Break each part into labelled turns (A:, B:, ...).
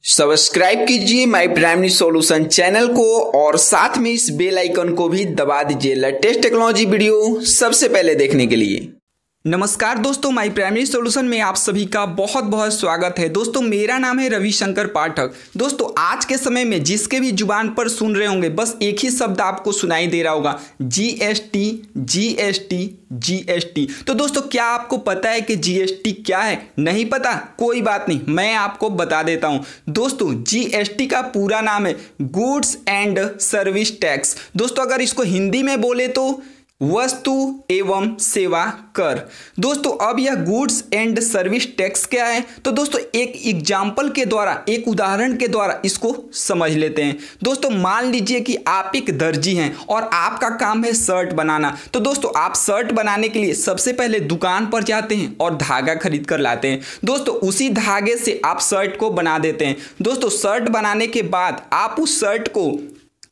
A: Subscribe कीजिए my primary solution channel को और साथ में इस बेल आइकन को भी दबा दीजिए लेटेस्ट टेक्नोलॉजी वीडियो सबसे पहले देखने के लिए।
B: नमस्कार दोस्तों, माई प्राइमरी सॉल्यूशन में आप सभी का बहुत बहुत स्वागत है। दोस्तों मेरा नाम है रविशंकर पाठक। दोस्तों आज के समय में जिसके भी जुबान पर सुन रहे होंगे बस एक ही शब्द आपको सुनाई दे रहा होगा, जीएसटी जीएसटी जीएसटी। तो दोस्तों क्या आपको पता है कि जीएसटी क्या है? नहीं पता? कोई बात नहीं, मैं आपको बता देता हूं। दोस्तों जीएसटी का पूरा नाम है गुड्स एंड सर्विस टैक्स। दोस्तों अगर इसको हिंदी में बोले तो वस्तु एवं सेवा कर। दोस्तों अब यह गुड्स एंड सर्विस टैक्स क्या है, तो दोस्तों एक एग्जाम्पल के द्वारा, एक उदाहरण के द्वारा इसको समझ लेते हैं। दोस्तों मान लीजिए कि आप एक दर्जी हैं और आपका काम है शर्ट बनाना। तो दोस्तों आप शर्ट बनाने के लिए सबसे पहले दुकान पर जाते हैं और धागा खरीद कर लाते हैं। दोस्तों उसी धागे से आप शर्ट को बना देते हैं। दोस्तों शर्ट बनाने के बाद आप उस शर्ट को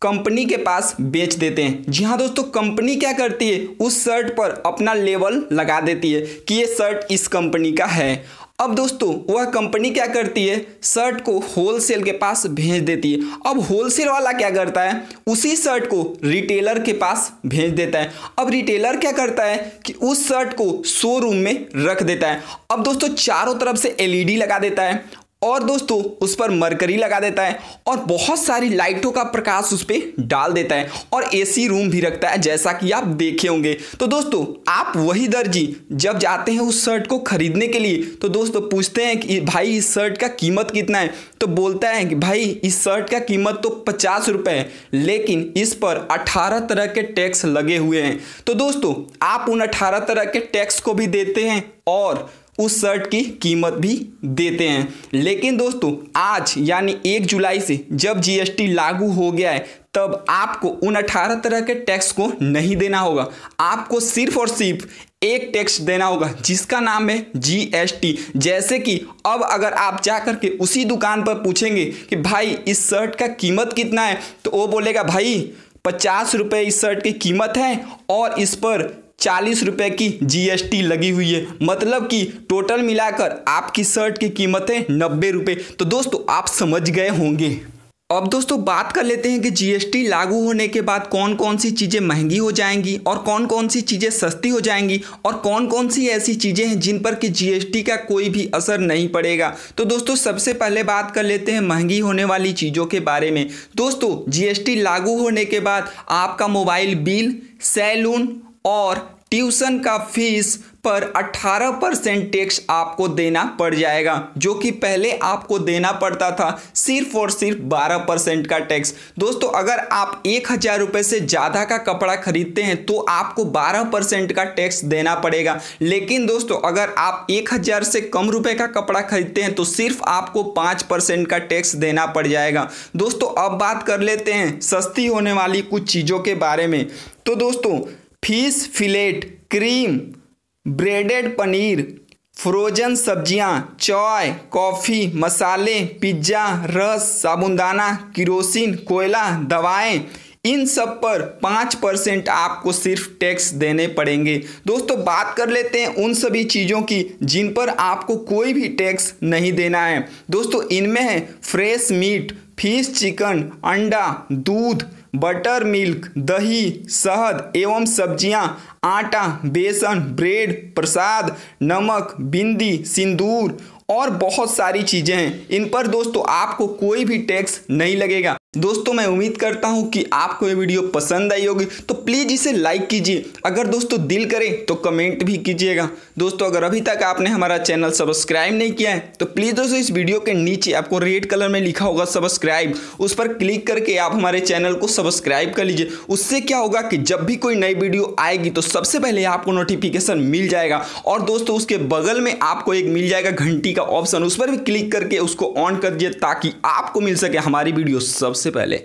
B: कंपनी के पास बेच देते हैं। जी हाँ दोस्तों, कंपनी क्या करती है, उस शर्ट पर अपना लेबल लगा देती है कि ये शर्ट इस कंपनी का है। अब दोस्तों वह कंपनी क्या करती है, शर्ट को होलसेल के पास भेज देती है। अब होलसेल वाला क्या करता है, उसी शर्ट को रिटेलर के पास भेज देता है। अब रिटेलर क्या करता है कि उस शर्ट को शोरूम में रख देता है। अब दोस्तों चारों तरफ से एलईडी लगा देता है और दोस्तों उस पर मरकरी लगा देता है और बहुत सारी लाइटों का प्रकाश उस पर डाल देता है और एसी रूम भी रखता है, जैसा कि आप देखे होंगे। तो दोस्तों आप वही दर्जी जब जाते हैं उस शर्ट को खरीदने के लिए, तो दोस्तों पूछते हैं कि भाई इस शर्ट का कीमत कितना है, तो बोलता है कि भाई इस शर्ट का कीमत तो 50 रुपये है, लेकिन इस पर 18 तरह के टैक्स लगे हुए हैं। तो दोस्तों आप उन 18 तरह के टैक्स को भी देते हैं और उस शर्ट की कीमत भी देते हैं। लेकिन दोस्तों आज यानी 1 जुलाई से जब जीएसटी लागू हो गया है, तब आपको उन 18 तरह के टैक्स को नहीं देना होगा। आपको सिर्फ और सिर्फ एक टैक्स देना होगा जिसका नाम है जीएसटी। जैसे कि अब अगर आप जाकर के उसी दुकान पर पूछेंगे कि भाई इस शर्ट का कीमत कितना है, तो वो बोलेगा भाई 50 रुपये इस शर्ट की कीमत है और इस पर 40 रुपये की जीएसटी लगी हुई है। मतलब कि टोटल मिलाकर आपकी शर्ट की कीमत है 90 रुपये। तो दोस्तों आप समझ गए होंगे। अब दोस्तों बात कर लेते हैं कि जीएसटी लागू होने के बाद कौन कौन सी चीज़ें महंगी हो जाएंगी और कौन कौन सी चीज़ें सस्ती हो जाएंगी और कौन कौन सी ऐसी चीज़ें हैं जिन पर कि जीएसटी का कोई भी असर नहीं पड़ेगा। तो दोस्तों सबसे पहले बात कर लेते हैं महंगी होने वाली चीज़ों के बारे में। दोस्तों जीएसटी लागू होने के बाद आपका मोबाइल बिल, सैलून और ट्यूशन का फीस पर 18% टैक्स आपको देना पड़ जाएगा, जो कि पहले आपको देना पड़ता था सिर्फ और सिर्फ 12% का टैक्स। दोस्तों अगर आप 1000 रुपये से ज़्यादा का कपड़ा खरीदते हैं तो आपको 12% का टैक्स देना पड़ेगा। लेकिन दोस्तों अगर आप 1000 से कम रुपए का कपड़ा खरीदते हैं तो सिर्फ आपको 5% का टैक्स देना पड़ जाएगा। दोस्तों अब बात कर लेते हैं सस्ती होने वाली कुछ चीज़ों के बारे में। तो दोस्तों fish fillet, cream, breaded paneer, frozen सब्जियां, चाय, कॉफ़ी, मसाले, पिज्ज़ा, रस, साबुनदाना, किरोसिन, कोयला, दवाएं, इन सब पर 5% आपको सिर्फ टैक्स देने पड़ेंगे। दोस्तों बात कर लेते हैं उन सभी चीज़ों की जिन पर आपको कोई भी टैक्स नहीं देना है। दोस्तों इनमें है फ्रेश मीट, फिश, चिकन, अंडा, दूध, बटर मिल्क, दही, शहद एवं सब्जियां, आटा, बेसन, ब्रेड, प्रसाद, नमक, बिंदी, सिंदूर और बहुत सारी चीज़ें हैं। इन पर दोस्तों आपको कोई भी टैक्स नहीं लगेगा। दोस्तों मैं उम्मीद करता हूं कि आपको ये वीडियो पसंद आई होगी, तो प्लीज़ इसे लाइक कीजिए। अगर दोस्तों दिल करे तो कमेंट भी कीजिएगा। दोस्तों अगर अभी तक आपने हमारा चैनल सब्सक्राइब नहीं किया है तो प्लीज़ दोस्तों इस वीडियो के नीचे आपको रेड कलर में लिखा होगा सब्सक्राइब, उस पर क्लिक करके आप हमारे चैनल को सब्सक्राइब कर लीजिए। उससे क्या होगा कि जब भी कोई नई वीडियो आएगी तो सबसे पहले आपको नोटिफिकेशन मिल जाएगा। और दोस्तों उसके बगल में आपको एक मिल जाएगा घंटी का ऑप्शन, उस पर भी क्लिक करके उसको ऑन कर दीजिए ताकि आपको मिल सके हमारी वीडियो सबसे पहले।